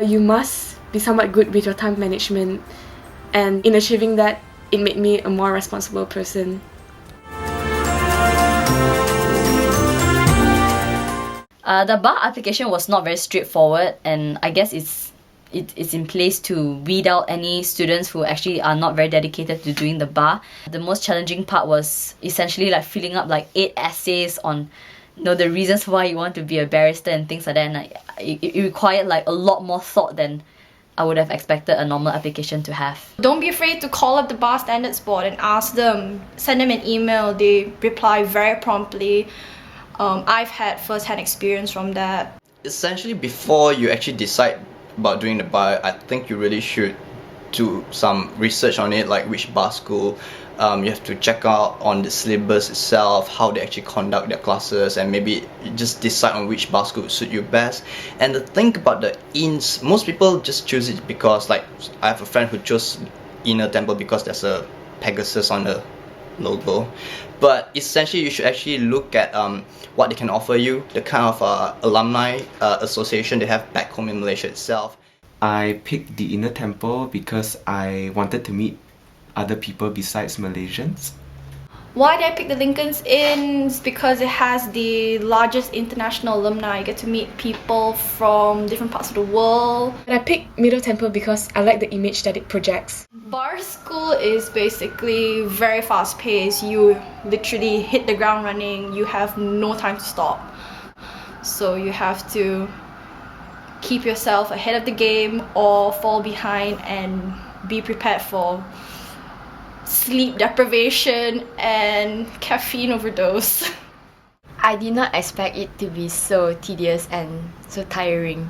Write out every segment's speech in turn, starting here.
You must be somewhat good with your time management, and in achieving that, it made me a more responsible person. The bar application was not very straightforward, and I guess it's in place to weed out any students who actually are not very dedicated to doing the bar. The most challenging part was essentially like filling up like 8 essays on the reasons why you want to be a barrister and things like that, and it required like a lot more thought than I would have expected a normal application to have. Don't be afraid to call up the Bar Standards Board and ask them. Send them an email. They reply very promptly. I've had first-hand experience from that. Essentially, before you actually decide about doing the bar, I think you really should do some research on it, like which bar school. You have to check out on the syllabus itself, how they actually conduct their classes, and maybe just decide on which bar school would suit you best. And the thing about the INS, most people just choose it because, like, I have a friend who chose Inner Temple because there's a Pegasus on the logo. But essentially, you should actually look at what they can offer you, the kind of alumni association they have back home in Malaysia itself. I picked the Inner Temple because I wanted to meet other people besides Malaysians. Why did I pick the Lincoln's Inn? Because it has the largest international alumni. You get to meet people from different parts of the world. And I picked Middle Temple because I like the image that it projects. Bar school is basically very fast paced. You literally hit the ground running. You have no time to stop. So you have to keep yourself ahead of the game or fall behind, and be prepared for sleep deprivation and caffeine overdose. I did not expect it to be so tedious and so tiring.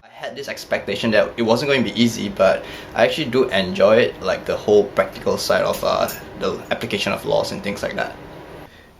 I had this expectation that it wasn't going to be easy, but I actually do enjoy it, like the whole practical side of the application of laws and things like that.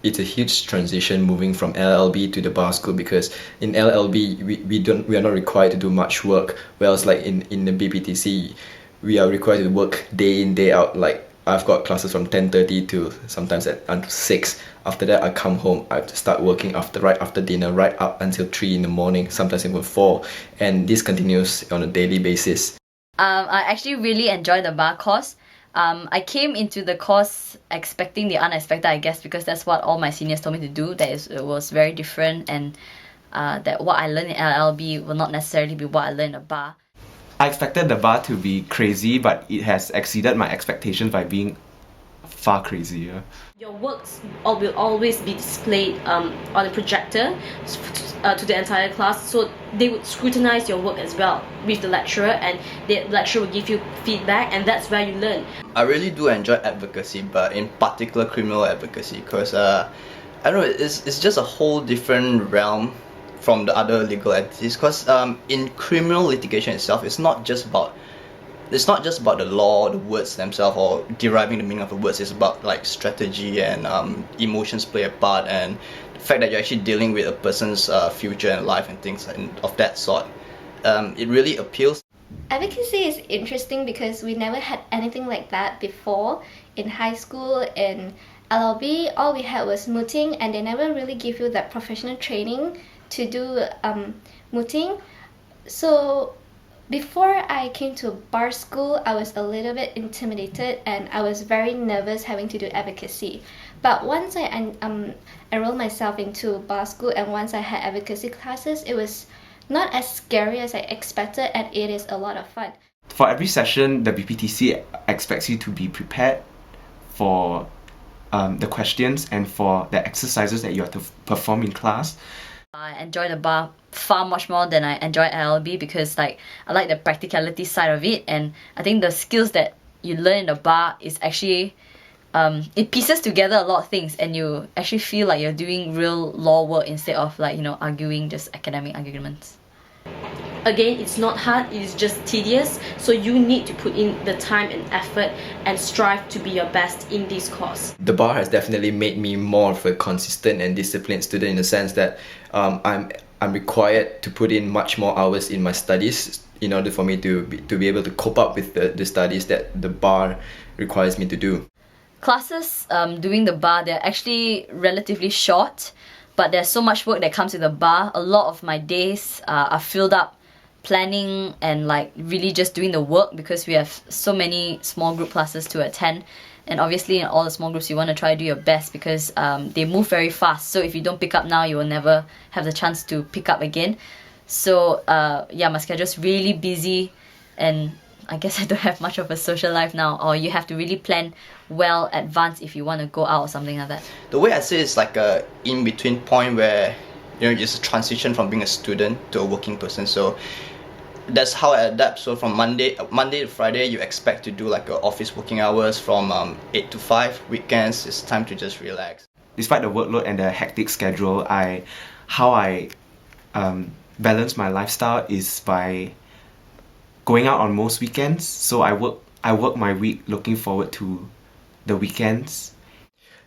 It's a huge transition moving from LL.B to the bar school, because in LL.B we are not required to do much work, whereas like in the BPTC we are required to work day in day out. Like I've got classes from 10:30 to sometimes until 6. After that I come home, I have to start working right after dinner, right up until 3 in the morning, sometimes even 4, and this continues on a daily basis. I actually really enjoyed the bar course. I came into the course expecting the unexpected, I guess, because that's what all my seniors told me to do. It was very different, and that what I learned in LL.B will not necessarily be what I learned in a bar. I expected the bar to be crazy, but it has exceeded my expectations by being far crazier. Your works will always be displayed on the projector to the entire class, so they would scrutinize your work as well with the lecturer, and the lecturer will give you feedback, and that's where you learn. I really do enjoy advocacy, but in particular criminal advocacy, because I don't know, it's just a whole different realm from the other legal entities, because in criminal litigation itself, it's not just about the law, the words themselves, or deriving the meaning of the words. It's about like strategy and emotions play a part, and the fact that you're actually dealing with a person's future and life and things of that sort. It really appeals. Advocacy is interesting because we never had anything like that before. In high school, in LL.B, all we had was mooting, and they never really give you that professional training to do mooting. So before I came to bar school, I was a little bit intimidated, and I was very nervous having to do advocacy. But once I enrolled myself into bar school, and once I had advocacy classes, it was not as scary as I expected, and it is a lot of fun. For every session, the BPTC expects you to be prepared for the questions and for the exercises that you have to perform in class. I enjoy the bar far much more than I enjoy LL.B because I like the practicality side of it, and I think the skills that you learn in the bar is actually it pieces together a lot of things, and you actually feel like you're doing real law work instead of arguing just academic arguments. Again, it's not hard, it is just tedious, so you need to put in the time and effort and strive to be your best in this course. The bar has definitely made me more of a consistent and disciplined student, in the sense that I'm required to put in much more hours in my studies in order for me to be able to cope up with the studies that the bar requires me to do. Classes doing the bar, they're actually relatively short, but there's so much work that comes with the bar. A lot of my days are filled up planning and like really just doing the work, because we have so many small group classes to attend. And obviously in all the small groups you want to try to do your best, because they move very fast. So if you don't pick up now, you will never have the chance to pick up again. So yeah, my schedule's really busy, and I guess I don't have much of a social life now, or you have to really plan well advance if you want to go out or something like that. The way I see it's like a in-between point where, you know, it's a transition from being a student to a working person. So that's how I adapt. So from Monday to Friday, you expect to do like office working hours from 8 to 5. Weekends, it's time to just relax. Despite the workload and the hectic schedule, how I balance my lifestyle is by going out on most weekends. So I work my week looking forward to the weekends.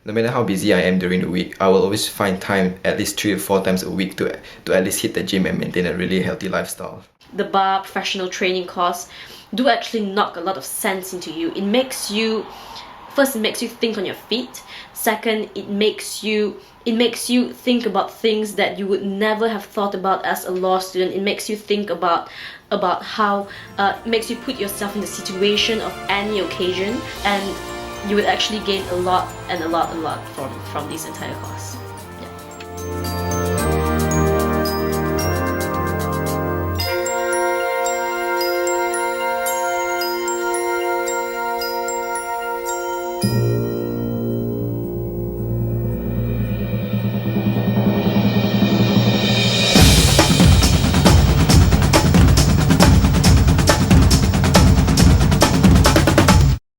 No matter how busy I am during the week, I will always find time at least 3 or 4 times a week to at least hit the gym and maintain a really healthy lifestyle. The bar professional training course do actually knock a lot of sense into you. It makes you think on your feet. Second, it makes you think about things that you would never have thought about as a law student. It makes you think about how makes you put yourself in the situation of any occasion, and you would actually gain a lot from this entire course. Yeah.